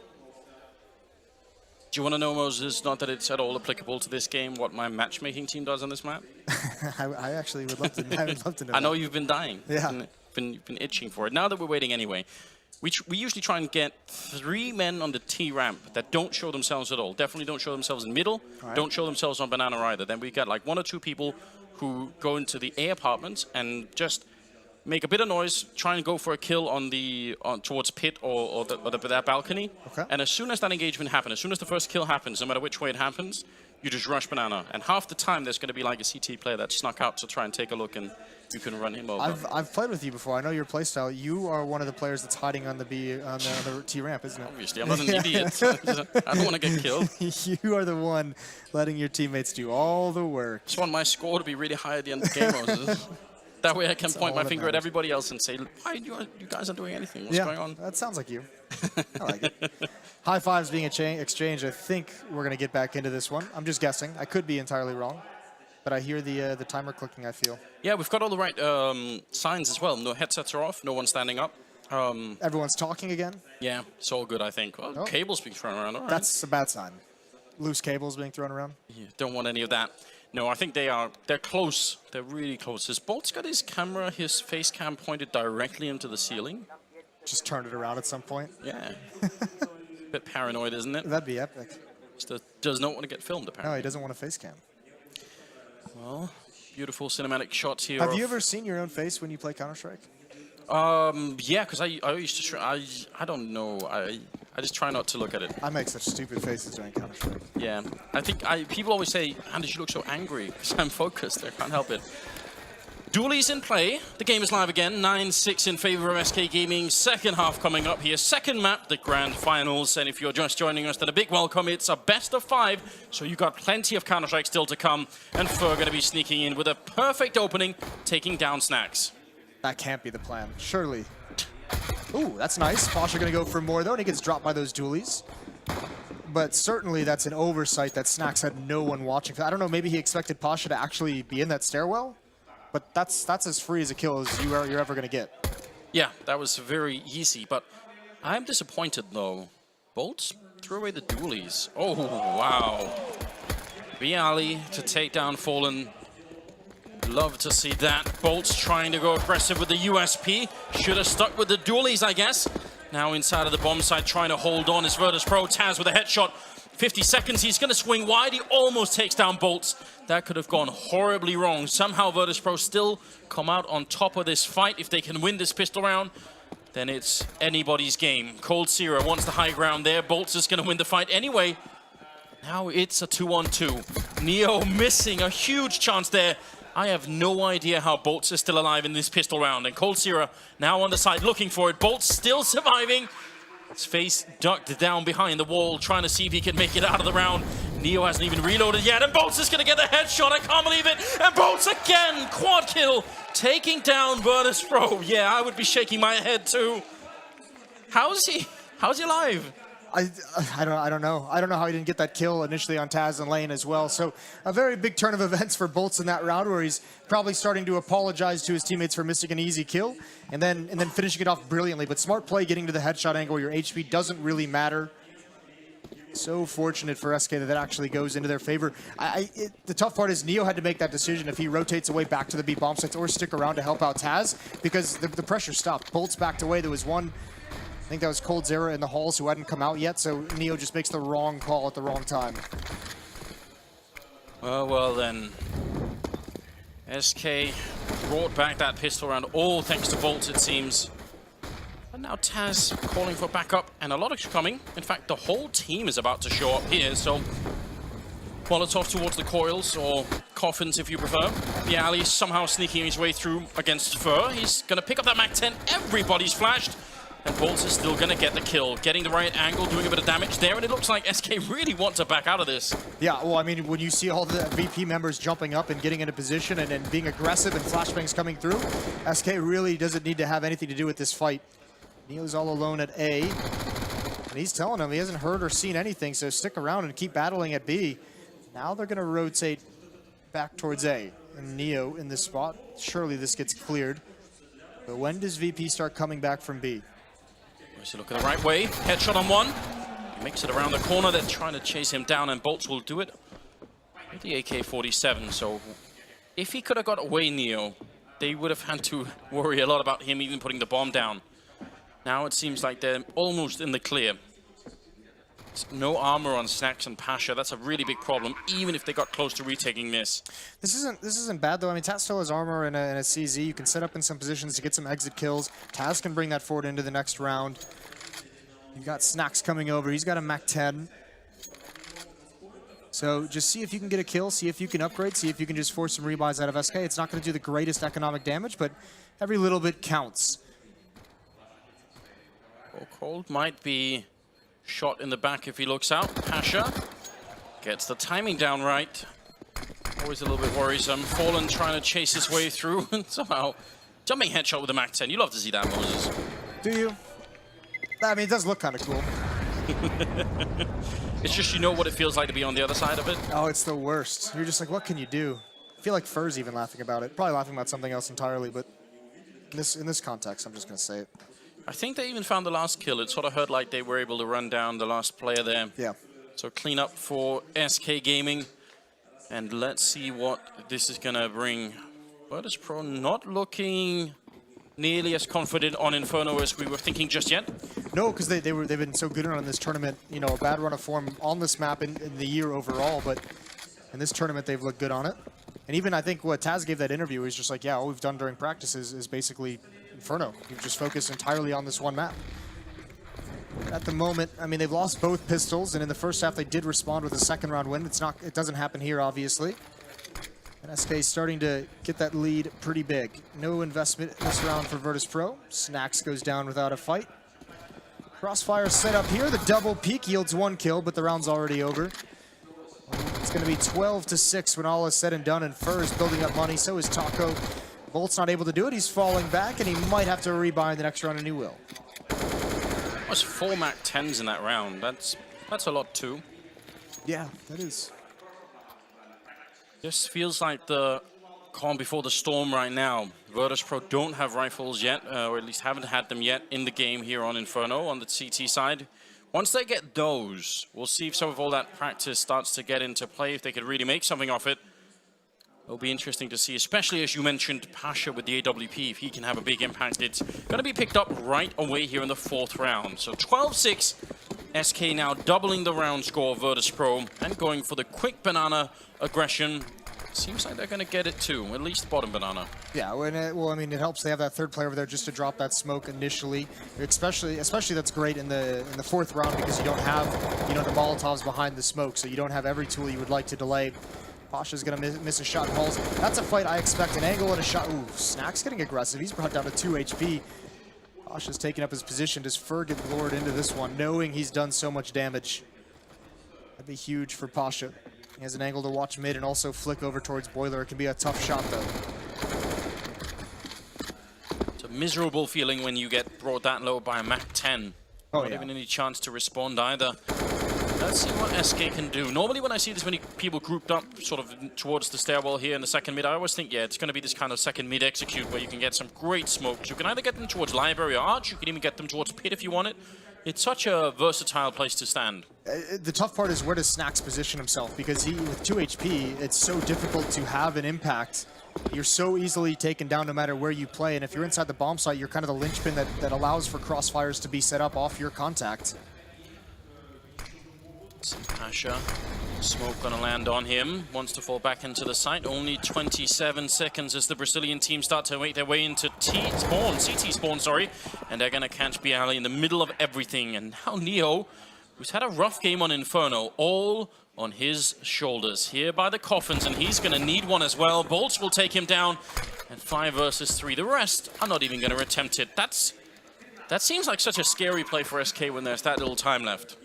Do you want to know, Moses, not that it's at all applicable to this game, what my matchmaking team does on this map? I actually would love to. I would love to know. I know you've been dying. Yeah. You've been itching for it. Now that we're waiting anyway, we usually try and get 3 men on the T ramp that don't show themselves at all. Definitely don't show themselves in middle. Right. Don't show themselves on banana either. Then we get like 1 or 2 people who go into the A apartments and just make a bit of noise, try and go for a kill on towards pit or that balcony. Okay. And as soon as that engagement happens, as soon as the first kill happens, no matter which way it happens, you just rush banana. And half the time there's going to be like a CT player that snuck out to try and take a look, and you can run him over. I've played with you before. I know your playstyle. You are one of the players that's hiding on the T ramp, isn't it? Obviously, I'm not an idiot. I don't want to get killed. You are the one letting your teammates do all the work. Just want my score to be really high at the end of the game, Moses. That way I can point my finger at everybody else and say, why you guys aren't doing anything? What's going on? That sounds like you. I like it. High fives being exchanged. I think we're going to get back into this one. I'm just guessing. I could be entirely wrong. But I hear the timer clicking, I feel. Yeah, we've got all the right signs as well. No headsets are off. No one's standing up. Everyone's talking again? Yeah, it's all good, I think. Well, cables being thrown around. All right. That's a bad sign. Loose cables being thrown around? Yeah, don't want any of that. No, I think they're close. They're really close. Has Bolt's got his camera, his face cam pointed directly into the ceiling? Just turn it around at some point? Yeah. Bit paranoid, isn't it? That'd be epic. Just does not want to get filmed, apparently. No, he doesn't want a face cam. Well, beautiful cinematic shots here. Have you ever seen your own face when you play Counter-Strike? Yeah, because I used to. I don't know. I just try not to look at it. I make such stupid faces during Counter-Strike. Yeah, I think people always say, "Anders, you look so angry," because I'm focused. I can't help it. Dualies in play. The game is live again. 9-6 in favor of SK Gaming. Second half coming up here. Second map, the grand finals. And if you're just joining us, then a big welcome. It's a best of 5, so you got plenty of Counter-Strike still to come. And Fur going to be sneaking in with a perfect opening, taking down Snacks. That can't be the plan, surely. Ooh, that's nice. Pasha going to go for more, though, and he gets dropped by those dualies. But certainly that's an oversight that Snacks had no one watching. I don't know, maybe he expected Pasha to actually be in that stairwell? But that's as free as a kill as you're ever going to get. Yeah, that was very easy. But I'm disappointed, though. Bolts threw away the dualies. Oh, wow. Bialy to take down Fallen. Love to see that. Bolts trying to go aggressive with the USP. Should have stuck with the dualies, I guess. Now inside of the bomb site, trying to hold on is VIRTUS Pro. Taz with a headshot. 50 seconds, he's going to swing wide. He almost takes down Bolts. That could have gone horribly wrong. Somehow VIRTUS Pro still come out on top of this fight. If they can win this pistol round, then it's anybody's game. Cold Sierra wants the high ground there. Bolts is going to win the fight anyway. Now it's a 2-on-2. Neo missing a huge chance there. I have no idea how Bolts is still alive in this pistol round. And Cold Sierra now on the side looking for it. Bolts still surviving. His face ducked down behind the wall, trying to see if he can make it out of the round. Neo hasn't even reloaded yet, and Bolts is going to get the headshot. I can't believe it. And Bolts again, quad kill, taking down VIRTUS Pro. Yeah, I would be shaking my head too. How's he alive? I don't know. I don't know how he didn't get that kill initially on Taz and Lane as well. So a very big turn of events for Bolts in that round, where he's probably starting to apologize to his teammates for missing an easy kill, and then finishing it off brilliantly. But smart play, getting to the headshot angle. Your HP doesn't really matter. So fortunate for SK that actually goes into their favor. The tough part is Neo had to make that decision if he rotates away back to the B bomb sites or stick around to help out Taz, because the pressure stopped. Bolts backed away. There was one, I think that was Cold Zera in the halls, who hadn't come out yet, so Neo just makes the wrong call at the wrong time. Well then. SK brought back that pistol round, all thanks to Bolts, it seems. And now Taz calling for backup, and a lot is coming. In fact, the whole team is about to show up here, so Molotov towards the coils, or coffins if you prefer. Bialy somehow sneaking his way through against Fur. He's going to pick up that MAC-10. Everybody's flashed. And Bolts is still going to get the kill, getting the right angle, doing a bit of damage there, and it looks like SK really want to back out of this. Yeah, well, I mean, when you see all the VP members jumping up and getting into position and being aggressive and flashbangs coming through, SK really doesn't need to have anything to do with this fight. Neo's all alone at A, and he's telling him he hasn't heard or seen anything, so stick around and keep battling at B. Now they're going to rotate back towards A, and Neo in this spot. Surely this gets cleared. But when does VP start coming back from B? So look at the right way. Headshot on one. He makes it around the corner. They're trying to chase him down, and Bolts will do it with the AK-47. So if he could have got away, Neo, they would have had to worry a lot about him even putting the bomb down. Now it seems like they're almost in the clear. No armor on Snacks and Pasha. That's a really big problem, even if they got close to retaking this. This isn't bad though. I mean, Taz still has armor and a CZ. You can set up in some positions to get some exit kills. Taz can bring that forward into the next round. You've got Snacks coming over. He's got a MAC-10. So just see if you can get a kill, see if you can upgrade, see if you can just force some rebuys out of SK. It's not going to do the greatest economic damage, but every little bit counts. Cold might be shot in the back if he looks out. Pasha gets the timing down right. Always a little bit worrisome. Fallen trying to chase his way through and somehow jumping headshot with a MAC-10. You love to see that, Moses. Do you? I mean, it does look kind of cool. It's just you know what it feels like to be on the other side of it. Oh, it's the worst. You're just like, what can you do? I feel like Fur's even laughing about it. Probably laughing about something else entirely, but in this context, I'm just going to say it. I think they even found the last kill. It sort of heard like they were able to run down the last player there. Yeah. So clean up for SK Gaming. And let's see what this is going to bring. Virtus Pro not looking nearly as confident on Inferno as we were thinking just yet. No, because they've been so good on this tournament. You know, a bad run of form on this map in the year overall, but in this tournament they've looked good on it. And even I think what Taz gave that interview is just like, yeah, all we've done during practices is basically Inferno. You've just focused entirely on this one map. At the moment, I mean, they've lost both pistols, and in the first half they did respond with a second round win. It doesn't happen here, obviously. And SK starting to get that lead pretty big. No investment this round for Virtus Pro. Snacks goes down without a fight. Crossfire set up here. The double peek yields one kill, but the round's already over. It's going to be 12-6 when all is said and done, and Fur is building up money. So is Taco. Bolt's not able to do it. He's falling back, and he might have to rebuy in the next round, and he will. That's 4 MAC-10s in that round. That's a lot too. Yeah, that is. Just feels like the calm before the storm right now. Virtus Pro don't have rifles yet, or at least haven't had them yet in the game here on Inferno on the CT side. Once they get those, we'll see if some of all that practice starts to get into play, if they could really make something of it. It'll be interesting to see, especially as you mentioned, Pasha with the AWP, if he can have a big impact. It's going to be picked up right away here in the 4th round. So 12-6, SK now doubling the round score of Virtus Pro and going for the quick banana aggression. Seems like they're going to get it too, at least bottom banana. Yeah, well, I mean, it helps they have that third player over there just to drop that smoke initially. Especially that's great in the 4th round because you don't have, you know, the Molotovs behind the smoke, so you don't have every tool you would like to delay. Pasha's going to miss a shot and Halls. That's a fight I expect. An angle and a shot. Ooh, Snack's getting aggressive. He's brought down to 2 HP. Pasha's taking up his position. Does Fur get lured into this one, knowing he's done so much damage? That'd be huge for Pasha. He has an angle to watch mid and also flick over towards Boiler. It can be a tough shot, though. It's a miserable feeling when you get brought that low by a MAC-10. Not even any chance to respond either. Let's see what SK can do. Normally when I see this many people grouped up sort of towards the stairwell here in the second mid, I always think, yeah, it's going to be this kind of second mid execute where you can get some great smokes. You can either get them towards Library or Arch, you can even get them towards Pit if you want it. It's such a versatile place to stand. The tough part is where does Snacks position himself, because with 2 HP, it's so difficult to have an impact. You're so easily taken down no matter where you play, and if you're inside the bomb site, you're kind of the linchpin that allows for crossfires to be set up off your contact. Pasha, smoke gonna land on him, wants to fall back into the site. Only 27 seconds as the Brazilian team start to make their way into CT spawn, sorry. And they're gonna catch Bialy in the middle of everything. And now Neo, who's had a rough game on Inferno, all on his shoulders here by the coffins, and he's gonna need one as well. Bolts will take him down, and 5 versus 3. The rest are not even gonna attempt it. That seems like such a scary play for SK when there's that little time left.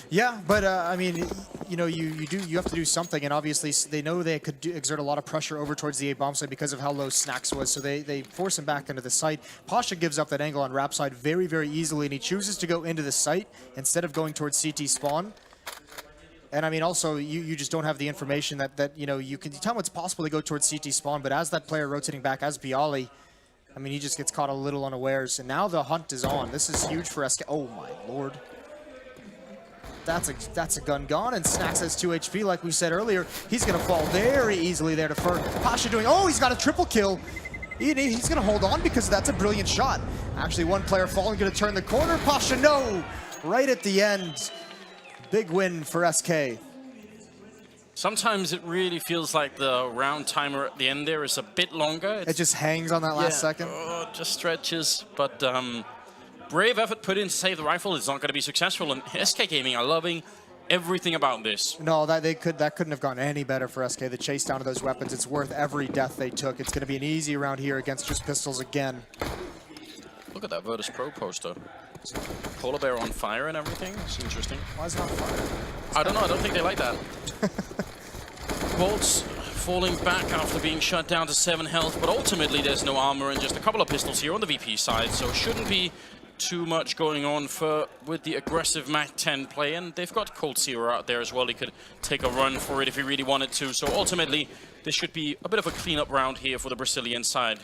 Yeah, but I mean, you know, you have to do something, and obviously they know they could exert a lot of pressure over towards the A bomb site because of how low Snacks was, so they force him back into the site. Pasha gives up that angle on Rap side very, very easily, and he chooses to go into the site instead of going towards CT spawn. And I mean, also, you just don't have the information that you know, you can tell him it's possible to go towards CT spawn, but as that player rotating back, as Bialy, I mean, he just gets caught a little unawares, and now the hunt is on. This is huge for SK. Oh my lord. that's a gun gone, and Snacks has 2 HP, like we said earlier. He's gonna fall very easily there to Fer. Pasha doing, oh, he's got a triple kill. He's gonna hold on because that's a brilliant shot. Actually, one player falling, gonna turn the corner. Pasha, no! Right at the end. Big win for SK. Sometimes it really feels like the round timer at the end there is a bit longer. It just hangs on that last second. Oh, it just stretches, but brave effort put in to save the rifle is not going to be successful, and SK Gaming are loving everything about this. No, that couldn't have gone any better for SK. The chase down to those weapons, it's worth every death they took. It's going to be an easy round here against just pistols again. Look at that Virtus Pro poster. Polar bear on fire and everything. It's interesting. Why is it on fire? I don't know. I don't think they like that. Bolts falling back after being shut down to 7 health, but ultimately there's no armor and just a couple of pistols here on the VP side, so shouldn't be too much going on with the aggressive MAC-10 play, and they've got Cold Zero out there as well. He could take a run for it if he really wanted to, so ultimately this should be a bit of a cleanup round here for the Brazilian side.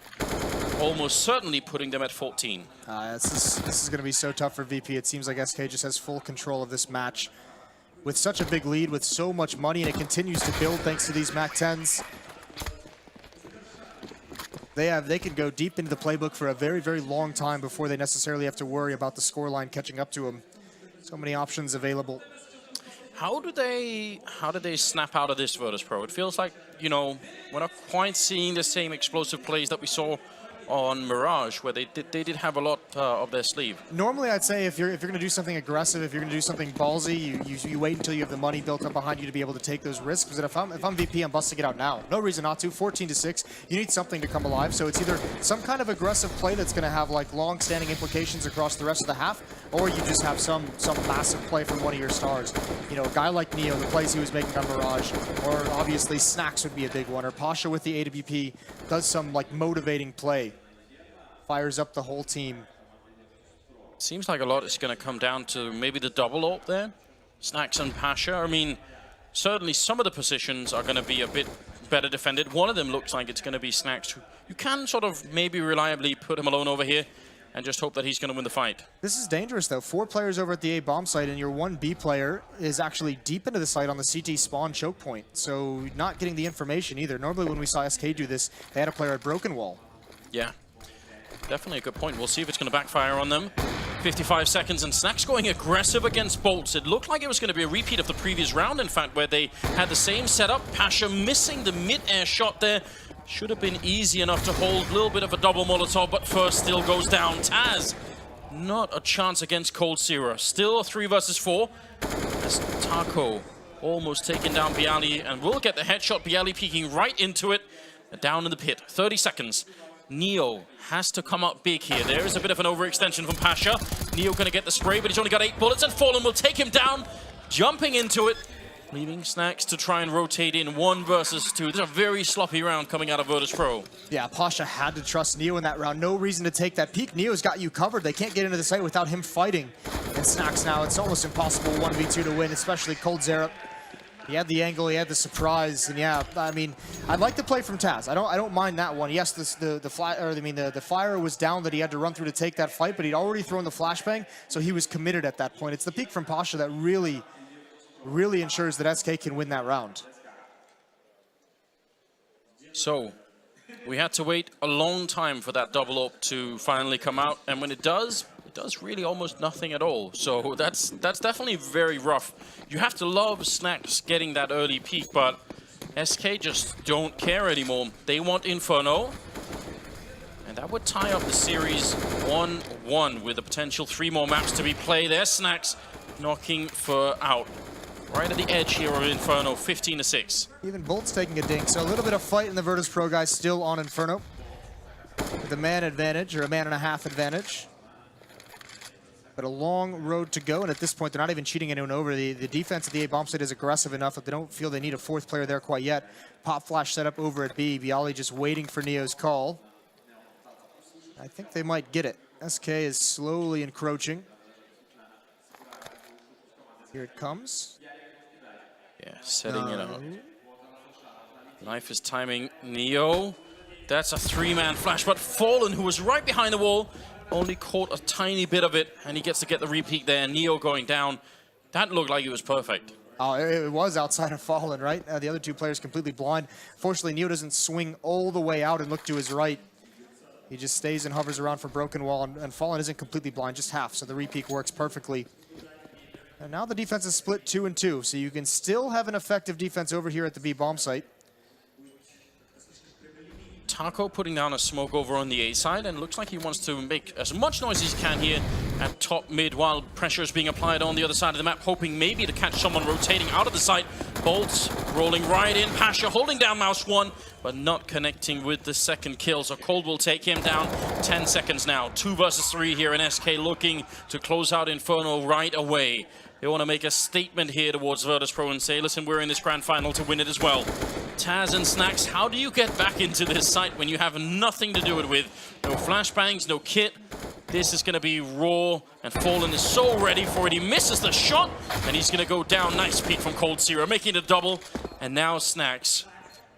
Almost certainly putting them at 14. This is going to be so tough for VP. It seems like SK just has full control of this match. With such a big lead, with so much money, and it continues to build thanks to these MAC-10s. They could go deep into the playbook for a very, very long time before they necessarily have to worry about the scoreline catching up to them. So many options available. How did they snap out of this Virtus Pro? It feels like, you know, we're not quite seeing the same explosive plays that we saw on Mirage, where they did have a lot up their sleeve. Normally, I'd say if you're going to do something aggressive, if you're going to do something ballsy, you wait until you have the money built up behind you to be able to take those risks. Because if I'm VP, I'm busting it out now. No reason not to. 14-6. You need something to come alive. So it's either some kind of aggressive play that's going to have like long-standing implications across the rest of the half, or you just have some massive play from one of your stars. You know, a guy like Neo, the plays he was making on Mirage, or obviously Snacks would be a big one, or Pasha with the AWP does some like motivating play. Fires up the whole team. Seems like a lot is going to come down to maybe the double AWP there. Snacks and Pasha. I mean, certainly some of the positions are going to be a bit better defended. One of them looks like it's going to be Snacks. You can sort of maybe reliably put him alone over here and just hope that he's going to win the fight. This is dangerous, though. 4 players over at the A bomb site, and your 1 B player is actually deep into the site on the CT spawn choke point. So not getting the information either. Normally when we saw SK do this, they had a player at Broken Wall. Yeah. Definitely a good point. We'll see if it's going to backfire on them. 55 seconds, and Snacks going aggressive against Bolts. It looked like it was going to be a repeat of the previous round, in fact, where they had the same setup. Pasha missing the mid-air shot there. Should have been easy enough to hold. A little bit of a double Molotov, but first still goes down. Taz, not a chance against Cold Zero. Still 3 versus 4. As Taco almost taking down Bialy, and will get the headshot. Bialy peeking right into it. Down in the pit. 30 seconds. Neo has to come up big here. There is a bit of an overextension from Pasha. Neo going to get the spray, but he's only got 8 bullets, and Fallen will take him down, jumping into it, leaving Snacks to try and rotate in 1 versus 2. This is a very sloppy round coming out of Virtus Pro. Yeah, Pasha had to trust Neo in that round. No reason to take that peek. Neo's got you covered. They can't get into the site without him fighting. And Snacks now, it's almost impossible 1v2 to win, especially Cold Zero. He had the angle, he had the surprise, and yeah, I mean, I like the play from Taz. I don't mind that one. Yes, the fire was down that he had to run through to take that fight, but he'd already thrown the flashbang, so he was committed at that point. It's the peek from Pasha that really ensures that SK can win that round. So, we had to wait a long time for that double AWP to finally come out, and when it does really almost nothing at all. So that's definitely very rough. You have to love Snacks getting that early peak, but SK just don't care anymore. They want Inferno, and that would tie up the series 1-1 with a potential 3 more maps to be played. There's Snacks knocking Fer out. Right at the edge here of Inferno, 15-6. Even Bolt's taking a dink, so a little bit of fight in the Virtus Pro guys still on Inferno. With a man advantage, or a man and a half advantage. But a long road to go, and at this point, they're not even cheating anyone over. The defense at the A bomb site is aggressive enough that they don't feel they need a 4th player there quite yet. Pop flash set up over at B. Bialy just waiting for Neo's call. I think they might get it. SK is slowly encroaching. Here it comes. Yeah, setting it up. Knife is timing Neo. That's a 3-man flash, but Fallen, who was right behind the wall, only caught a tiny bit of it, and he gets to get the repeat there. Neo going down. That looked like it was perfect. Oh, it was outside of Fallen, right? The other two players completely blind. Fortunately, Neo doesn't swing all the way out and look to his right. He just stays and hovers around for Broken Wall, and Fallen isn't completely blind, just half, so the repeat works perfectly. And now the defense is split 2 and 2, so you can still have an effective defense over here at the B bomb site. Taco putting down a smoke over on the A side, and looks like he wants to make as much noise as he can here at top mid while pressure is being applied on the other side of the map, hoping maybe to catch someone rotating out of the site. Bolts rolling right in, Pasha holding down Mouse 1, but not connecting with the second kill, so Cold will take him down. 10 seconds now, 2 versus 3 here, and SK looking to close out Inferno right away. They want to make a statement here towards Virtus Pro and say, listen, we're in this grand final to win it as well. Taz and Snacks, how do you get back into this site when you have nothing to do it with? No flashbangs, no kit. This is going to be raw, and Fallen is so ready for it. He misses the shot, and he's going to go down. Nice peek from Cold Zero, making it a double. And now Snacks,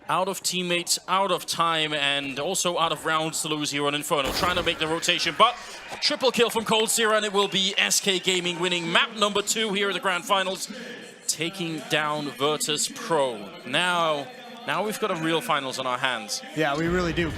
out of teammates, out of time, and also out of rounds to lose here on Inferno. Trying to make the rotation, but triple kill from Cold Zero, and it will be SK Gaming winning map number 2 here at the Grand Finals, taking down Virtus Pro. Now we've got a real finals on our hands. Yeah, we really do.